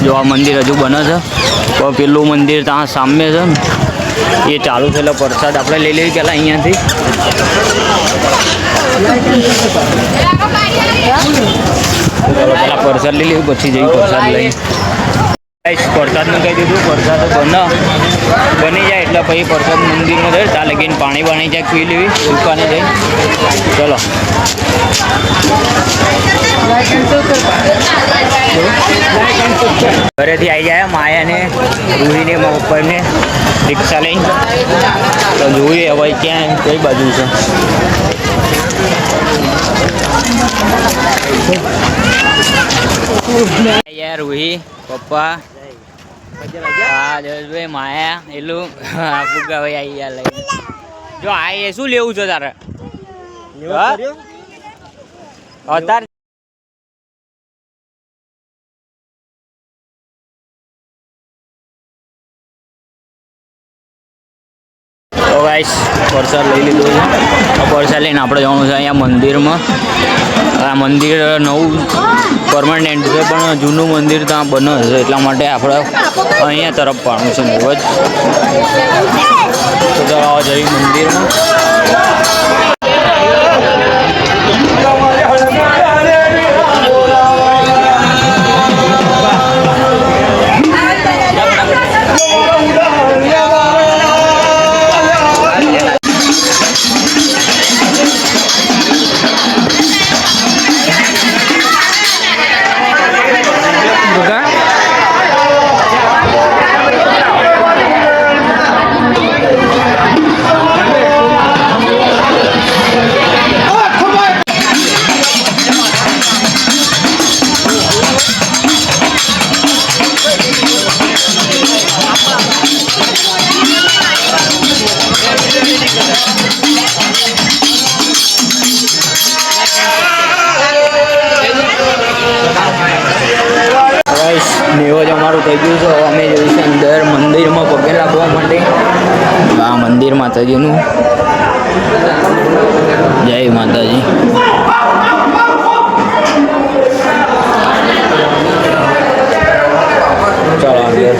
જો આ મંદિર હજુ બને છે, પણ પેલું મંદિર ત્યાં સામે છે ને એ ચાલુ છે, એટલે પ્રસાદ આપણે લઈ લેવી પહેલાં અહીંયાથી. ચાલો પહેલાં પ્રસાદ લઈ લેવું, પછી જઈ પ્રસાદ લઈ. પ્રસાદનું કહી દીધું, પ્રસાદ બની જાય એટલે પછી પ્રસાદ મંદિરમાં જાય. ત્યાં લગીને પાણી બાણી જાય પી લેવી દુકાને જઈ. ચલો ઘરેથી આવી જાય માયાને રૂહીને પપ્પાને રિક્ષા લઈ. તો જોઈએ હવે ક્યાં કઈ બાજુ છે. યાર રૂહી પપ્પા હા જયેશભાઈ માયા એલું ફુગા ભાઈ આવી યાર લઈ. જો આ એ શું લેવું છે તારે અત્યારે? તો ગાઈસ પ્રસાદ લઈ લીધો છે. પ્રસાદ લઈને આપણે જવાનું છે અહીંયા મંદિરમાં. આ મંદિર નવું પરમાનન્ટ છે, પણ જૂનું મંદિર ત્યાં બને છે, એટલા માટે આપણે અહીંયા તરફ પાડવું છે નવું જ. તો ચાલો જઈ મંદિરમાં. નેવજ અમારું થઈ ગયું છે. અમે જોઈશું અંદર મંદિરમાં પગે લાગવા માટે. આ મંદિર માતાજીનું. જય માતાજી. ચાલો અંદર.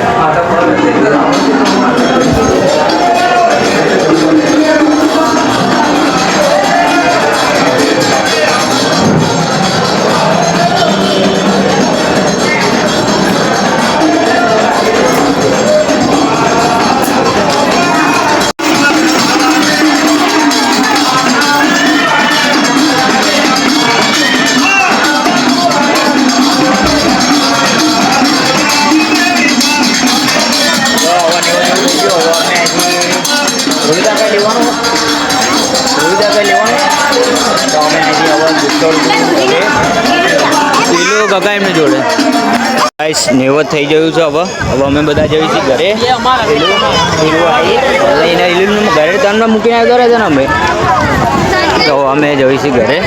કાકા એમને જોડે ગાઈસ નેવત થઈ ગયું છે. હવે અમે બધા જઈશું ઘરે. ઘરે તમને મૂકીને આવ્યો રહે છે ને અમે. તો અમે જઈશું ઘરે.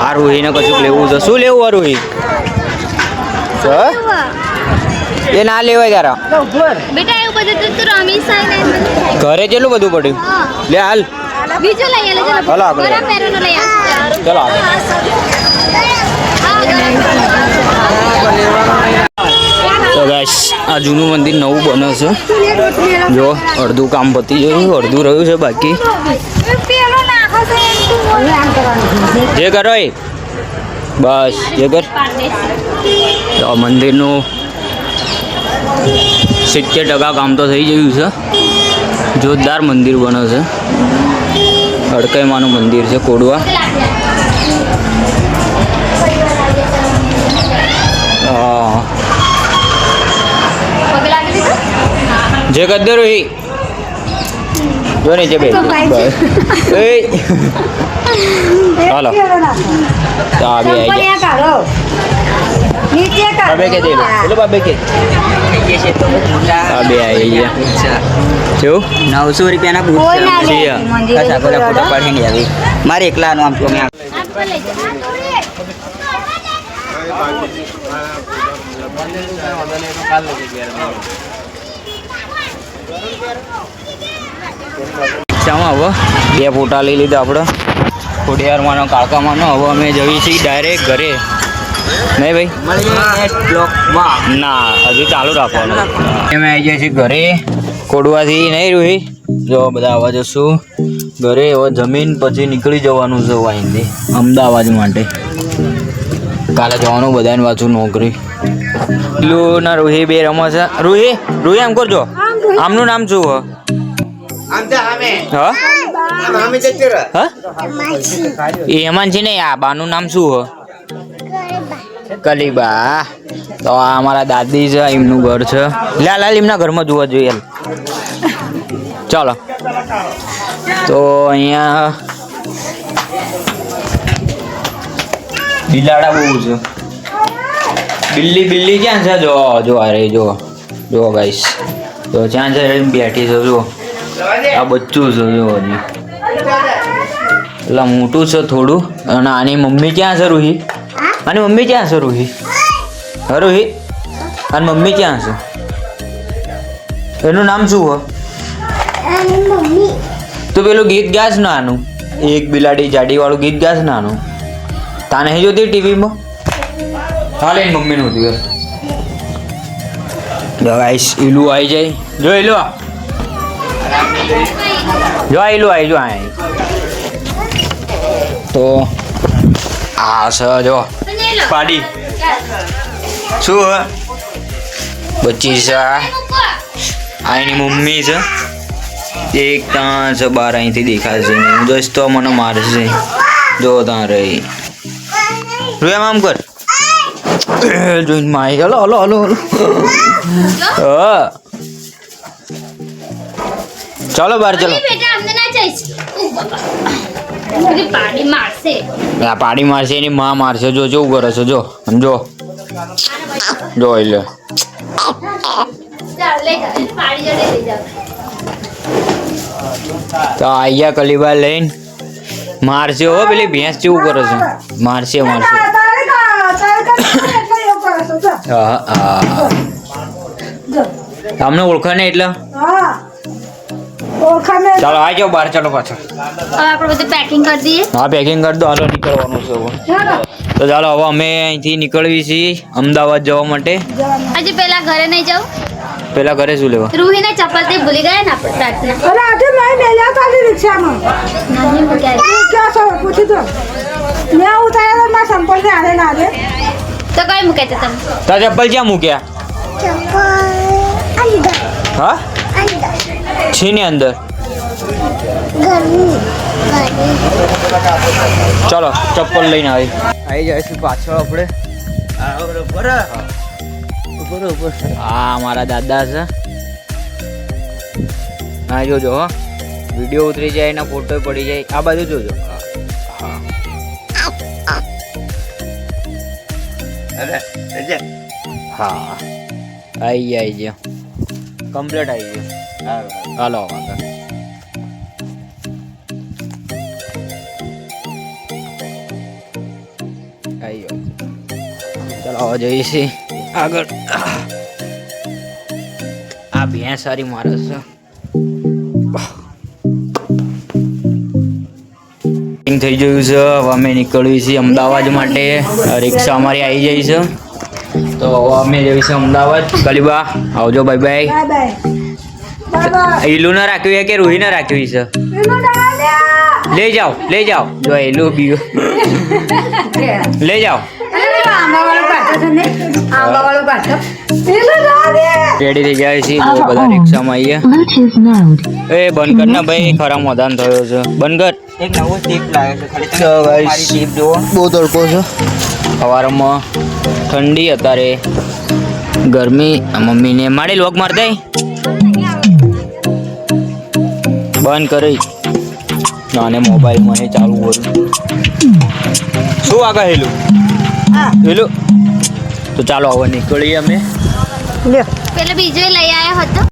આ રૂહીને કશું લેવું છે. શું લેવું આ રૂહી? એ ના લેવાય તારા ઘરે કેટલું બધું પડ્યું. લે હાલ ચલો તો ગાઈસ આ જૂનું મંદિર નવું બને છે. જો અડધું કામ પતી ગયું, અડધું રહ્યું છે બાકી. જે કરો એ બસ જે કર. તો મંદિરનું 70% કામ તો થઈ ગયું છે. જોરદાર મંદિર બને છે. હડકાઈમાનું મંદિર છે કોડવા. જે કદર હોય જો નીચે બે હાલો તો આ બે આવી ગયા. બાબે કે દે લો બાબે કે આ બે આવી ગયા. જો 900 રૂપિયાના બૂટ છે. કસા કોલા ફોટો પાડીને આવી મારે એકલાનું આમ તો મે ચામાં હવે બે ફોટા લઈ લીધા આપણે ખોડિયારમાંનો કાળકામાંનો. હવે અમે જઈએ છીએ ડાયરેક્ટ ઘરે. નહીં ભાઈ ના હજુ ચાલુ રાખવાનું અમે આવી જાય છે ઘરે કોડવાથી નહીં રૂહી જો બધા આવવા જશું ઘરે હવે જમીન પછી નીકળી જવાનું છે અહીંથી અમદાવાદ માટે કાલે જવાનું બધાને પાછું નોકરી પેલું ના રૂહી બે રમો છે રૂહી રૂહી આમ કરજો આમનું નામ શું હા એ હેમાંશી નહીં આ બાનું નામ શું હ કલીબા તો આ અમારા દાદી છે એમનું ઘર છે લાલ એમના ઘરમાં જોવા જોઈએ ચાલો તો અહીંયા બિલાડા બહુ છે બિલ્લી ક્યાં છે જો અરે જો ગાઈસ તો ક્યાં છે બેઠી છે જો આ બચ્ચું છે જો હજી એટલે મોટું છે થોડું અને આની મમ્મી ક્યાં છે રૂહી આની મમ્મી ક્યાં છે રૂહી રૂહી આની મમ્મી ક્યાં છે એનું નામ શું હોય તું પેલું ગીત ગાશ ને આનું એક બિલાડી જાડી વાળું ગીત ગાશ ને આનું તા નહીં જોતી ટીવીમાં હાલ એની મમ્મીનું હતું જો ગાઈસ ઈલું આવી જાય જો ઈલું આવી તો આ છે જો પાડી શું હે બચ્ચી છે આ એની મમ્મી છે એક ત્યાં છે બાર અહીંથી દેખાય છે હું જોઈશ તો મને મારશે જો ત્યાં રહી એમ આમ કર જોઈને મારી હલો હા ચાલો બહાર ચાલો પાડી મારશે એની માં મારશે જો કેવું કરે છે જો સમજો જો એટલે તો આયા કલીબા લઈને મારશે હો પેલી ભેંસ કેવું કરે છે મારશે તમને ઓળખા નહીં એટલે ચાલો આવી જાઓ બહાર ચાલો પાછળ આપણે બધું પેકિંગ કરી દઈએ હા પેકિંગ કરી દો હાલો નીકળવાનું છે તો ચાલો હવે અમે અહીંથી નીકળવી છીએ અમદાવાદ જવા માટે હજી પેલા ઘરે નહીં જાવ પેલા ઘરે શું લેવા રૂહીને ચપ્પલ તે ભૂલી ગયા ને આપણે રાતના અરે આજે નહીં મેલ્યા તારી રિક્ષામાં નહીં મૂક્યા ક્યાં છો પૂછી દો મેં ઉતાર્યા તો મારા સંપલ ને આને ના દે તો કઈ મૂકે તે તમે તારા ચપ્પલ ક્યાં મૂક્યા હા છે ને અંદર ચલો ચપ્પલ લઈને આવી જાય પાછળ આપણે હા મારા દાદા છે હા જોજો હો વિડીયો ઉતરી જાય એના ફોટો પડી જાય આ બાજુ જોજો હા આવી ગયો કમ્પ્લીટ આવી ગયો હાલો આગળ આવી ગયો ચાલો હવે જઈએ આગળ આ ભેંસ સારી મારે છે થઈ ગયું છે હવે અમે નીકળવી છીએ અમદાવાદ માટે રિક્ષા અમારી આવી જાય છે તો હવે અમે જઈશું અમદાવાદ કલીબા આવજો બાય બાય ઈલું ના રાખ્યું કે રૂહી ના રાખ્યું છે લઈ જાઓ જો ઈલું બીજો લઈ જાઓ રેડી થઈ ગયા છે બધા રિક્ષામાં આવીએ એ બંધ કર ને ભાઈ ખરા મોદાન થયો છે બંધ કર એક નવો સીપ લાગે છે ખાલી સીપ જોવો બહુ તડકો છે સવારમાં ઠંડી અત્યારે ગરમી મમ્મીને મારી લોક મારતા બંધ કરી નાને મોબાઈલ મને ચાલુ કરું શું આગળ હેલું તો ચાલો હવે નીકળીએ અમે પેલો બીજો લઈ આવ્યો હતો